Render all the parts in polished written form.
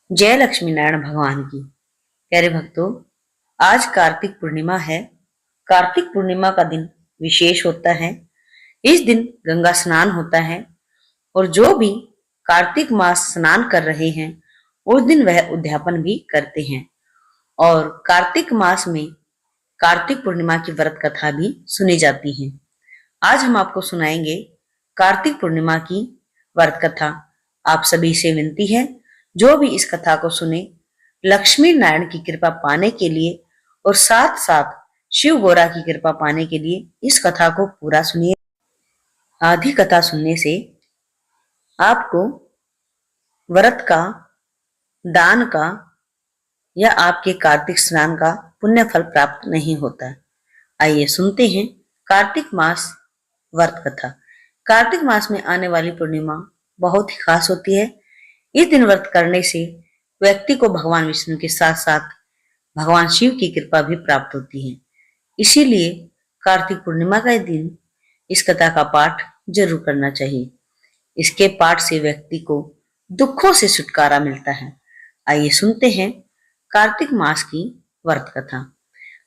जय लक्ष्मी नारायण भगवान की। प्यारे भक्तों, आज कार्तिक पूर्णिमा है। कार्तिक पूर्णिमा का दिन विशेष होता है। इस दिन गंगा स्नान होता है और जो भी कार्तिक मास स्नान कर रहे हैं उस दिन वह उद्यापन भी करते हैं। और कार्तिक मास में कार्तिक पूर्णिमा की व्रत कथा भी सुनी जाती है। आज हम आपको सुनाएंगे कार्तिक पूर्णिमा की व्रत कथा। आप सभी से विनती है, जो भी इस कथा को सुने लक्ष्मी नारायण की कृपा पाने के लिए और साथ साथ शिव गौरा की कृपा पाने के लिए इस कथा को पूरा सुनिए। आधी कथा सुनने से आपको व्रत का, दान का या आपके कार्तिक स्नान का पुण्य फल प्राप्त नहीं होता। आइए सुनते हैं कार्तिक मास व्रत कथा। कार्तिक मास में आने वाली पूर्णिमा बहुत ही खास होती है। इस दिन व्रत करने से व्यक्ति को भगवान विष्णु के साथ साथ भगवान शिव की कृपा भी प्राप्त होती है। इसीलिए कार्तिक पूर्णिमा का दिन इस कथा का पाठ जरूर करना चाहिए। इसके पाठ से व्यक्ति को दुखों से छुटकारा मिलता है। आइए सुनते हैं कार्तिक मास की व्रत कथा।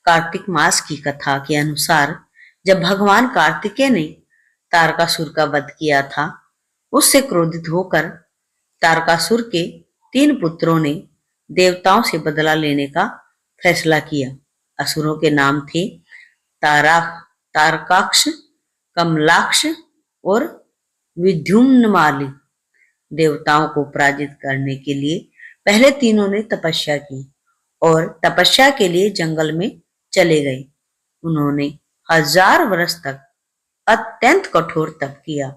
कार्तिक मास की कथा के अनुसार जब भगवान कार्तिकेय ने तारकासुर का वध किया था, उससे क्रोधित होकर तारकासुर के 3 पुत्रों ने देवताओं से बदला लेने का फैसला किया। असुरों के नाम थे तारा तारकाक्ष, कमलाक्ष और विद्युम्नमाली। देवताओं को पराजित करने के लिए पहले तीनों ने तपस्या की और तपस्या के लिए जंगल में चले गए। उन्होंने 1000 वर्ष तक अत्यंत कठोर तप किया।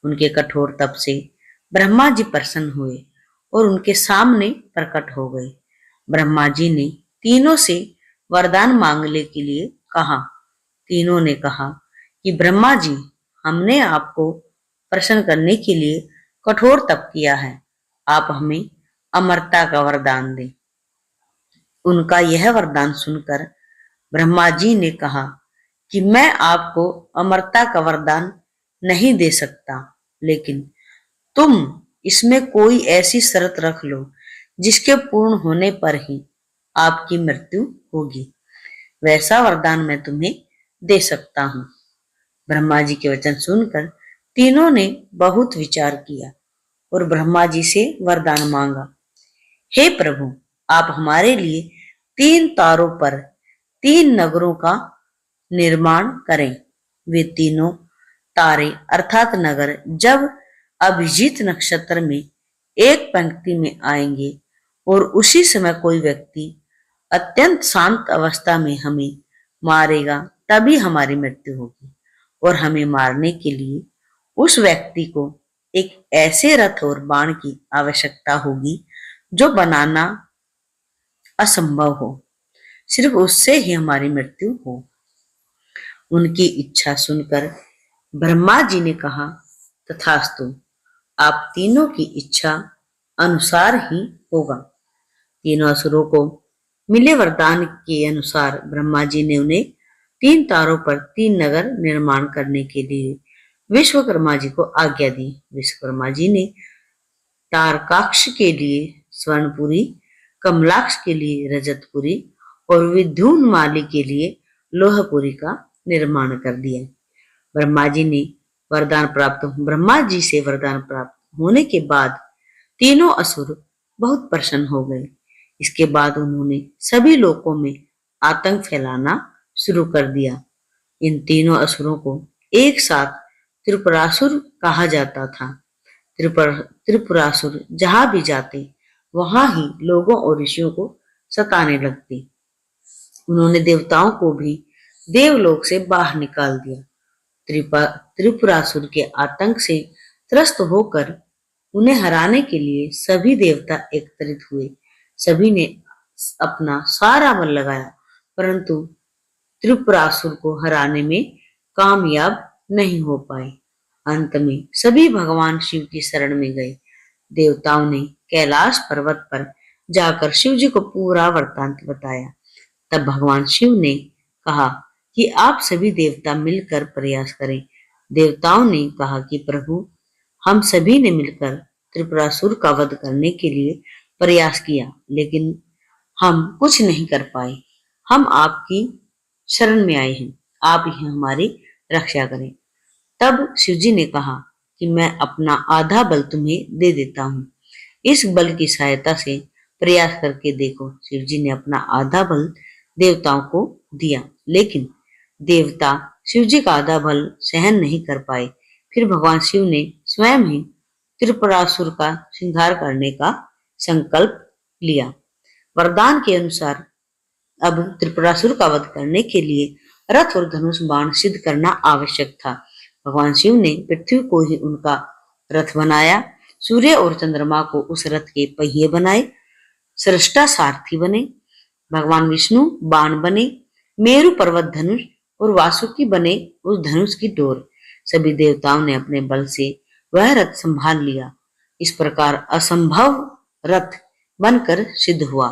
उनके कठोर तप से ब्रह्मा जी प्रसन्न हुए और उनके सामने प्रकट हो गए। ब्रह्मा जी ने तीनों से वरदान मांगने के लिए कहा। तीनों ने कहा कि ब्रह्मा जी, हमने आपको प्रसन्न करने के लिए कठोर तप किया है, आप हमें अमरता का वरदान दें। उनका यह वरदान सुनकर ब्रह्मा जी ने कहा कि मैं आपको अमरता का वरदान नहीं दे सकता, लेकिन तुम इसमें कोई ऐसी शर्त रख लो जिसके पूर्ण होने पर ही आपकी मृत्यु होगी। वैसा वरदान मैं तुम्हें दे सकता हूं। ब्रह्मा जी के वचन सुनकर तीनों ने बहुत विचार किया और ब्रह्मा जी से वरदान मांगा। हे प्रभु, आप हमारे लिए 3 तारों पर 3 नगरों का निर्माण करें। वे तीनों तारे अर्थात नगर जब अभिजीत नक्षत्र में एक पंक्ति में आएंगे और उसी समय कोई व्यक्ति अत्यंत शांत अवस्था में हमें मारेगा, तभी हमारी मृत्यु होगी। और हमें मारने के लिए उस व्यक्ति को एक ऐसे रथ और बाण की आवश्यकता होगी जो बनाना असंभव हो, सिर्फ उससे ही हमारी मृत्यु हो। उनकी इच्छा सुनकर ब्रह्मा जी ने कहा, तथास्तु, आप तीनों की इच्छा अनुसार ही होगा। तीनों असुरों को मिले वरदान के अनुसार ब्रह्मा जी ने उन्हें 3 तारों पर 3 नगर निर्माण करने के लिए विश्वकर्मा जी को आज्ञा दी। विश्वकर्मा जी ने तारकाक्ष के लिए स्वर्णपुरी, कमलाक्ष के लिए रजतपुरी और विद्युन्माली के लिए लोहपुरी का निर्माण कर दिया। ब्रह्मा जी से वरदान प्राप्त होने के बाद तीनों असुर बहुत प्रसन्न हो गए। इसके बाद उन्होंने सभी लोकों में आतंक फैलाना शुरू कर दिया। इन तीनों असुरों को एक साथ त्रिपुरासुर कहा जाता था। त्रिपुरासुर जहां भी जाते वहां ही लोगों और ऋषियों को सताने लगते। उन्होंने देवताओं को भी देवलोक से बाहर निकाल दिया। त्रिपुरासुर के आतंक से त्रस्त होकर उन्हें हराने के लिए सभी देवता एकत्रित हुए। सभी ने अपना सारा बल लगाया, परंतु त्रिपुरासुर को हराने में कामयाब नहीं हो पाए। अंत में सभी भगवान शिव की शरण में गए। देवताओं ने कैलाश पर्वत पर जाकर शिव जी को पूरा वृत्तांत बताया। तब भगवान शिव ने कहा कि आप सभी देवता मिलकर प्रयास करें। देवताओं ने कहा कि प्रभु, हम सभी ने मिलकर त्रिपुरासुर का वध करने के लिए प्रयास किया, लेकिन हम कुछ नहीं कर पाए। हम आपकी शरण में आए हैं, आप ही हमारी रक्षा करें। तब शिवजी ने कहा कि मैं अपना आधा बल तुम्हें दे देता हूँ, इस बल की सहायता से प्रयास करके देखो। शिवजी ने अपना आधा बल देवताओं को दिया, लेकिन देवता शिवजी का आधा बल सहन नहीं कर पाए। फिर भगवान शिव ने स्वयं ही त्रिपुरासुर का संहार करने का संकल्प लिया। वरदान के अनुसार अब त्रिपुरासुर का वध करने के लिए रथ और धनुष बाण सिद्ध करना आवश्यक था। भगवान शिव ने पृथ्वी को ही उनका रथ बनाया, सूर्य और चंद्रमा को उस रथ के पहिए बनाए, सृष्टा सारथी बने, भगवान विष्णु बाण बने, मेरु पर्वत धनुष और वासुकी बने उस धनुष की डोर। सभी देवताओं ने अपने बल से वह रथ संभाल लिया। इस प्रकार असंभव रथ बनकर सिद्ध हुआ।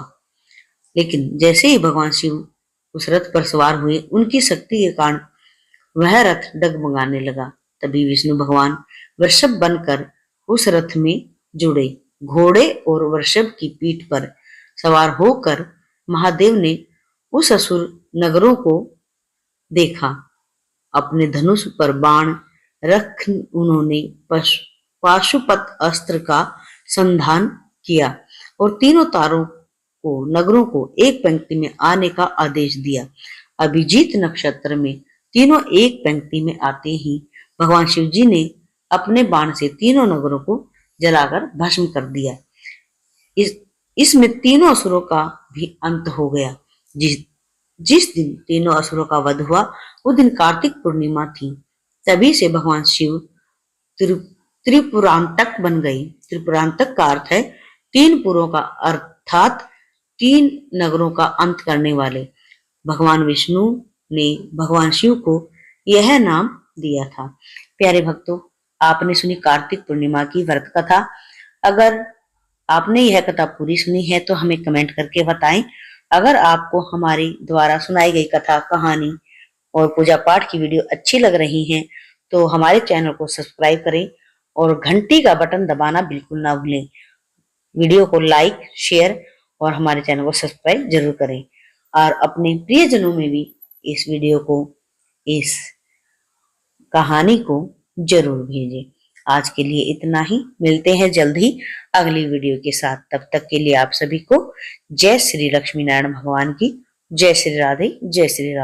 लेकिन जैसे ही भगवान शिव उस रथ पर सवार हुए, उनकी शक्ति के कारण वह रथ डगमगाने लगा। तभी विष्णु भगवान वृषभ बनकर उस रथ में जुड़े। घोड़े और वृषभ की पीठ पर सवार होकर महादेव ने उस असुर नगरों को देखा। अपने धनुष पर बाण रख उन्होंने पाशुपत अस्त्र का संधान किया और तीनों तारों को नगरों को एक पंक्ति में आने का आदेश दिया। अभिजीत नक्षत्र में तीनों एक पंक्ति में आते ही भगवान शिव जी ने अपने बाण से तीनों नगरों को जलाकर भस्म कर दिया। इसमें तीनों असुरों का भी अंत हो गया। जिस दिन तीनों असुरों का वध हुआ, उस दिन कार्तिक पूर्णिमा थी। तभी से भगवान शिव त्रिपुरांतक बन गए। त्रिपुरांतक का अर्थ है तीन पुरों का, अर्थात तीन नगरों का अंत करने वाले। भगवान विष्णु ने भगवान शिव को यह नाम दिया था। प्यारे भक्तों, आपने सुनी कार्तिक पूर्णिमा की व्रत कथा। अगर आपने यह कथा पूरी सुनी है तो हमें कमेंट करके बताएं। अगर आपको हमारे द्वारा सुनाई गई कथा, कहानी और पूजा पाठ की वीडियो अच्छी लग रही है तो हमारे चैनल को सब्सक्राइब करें और घंटी का बटन दबाना बिल्कुल ना भूलें। वीडियो को लाइक, शेयर और हमारे चैनल को सब्सक्राइब जरूर करें और अपने प्रियजनों में भी इस वीडियो को, इस कहानी को जरूर भेजें। आज के लिए इतना ही। मिलते हैं जल्द ही अगली वीडियो के साथ। तब तक के लिए आप सभी को जय श्री लक्ष्मी नारायण भगवान की जय श्री राधे, जय श्री राधे।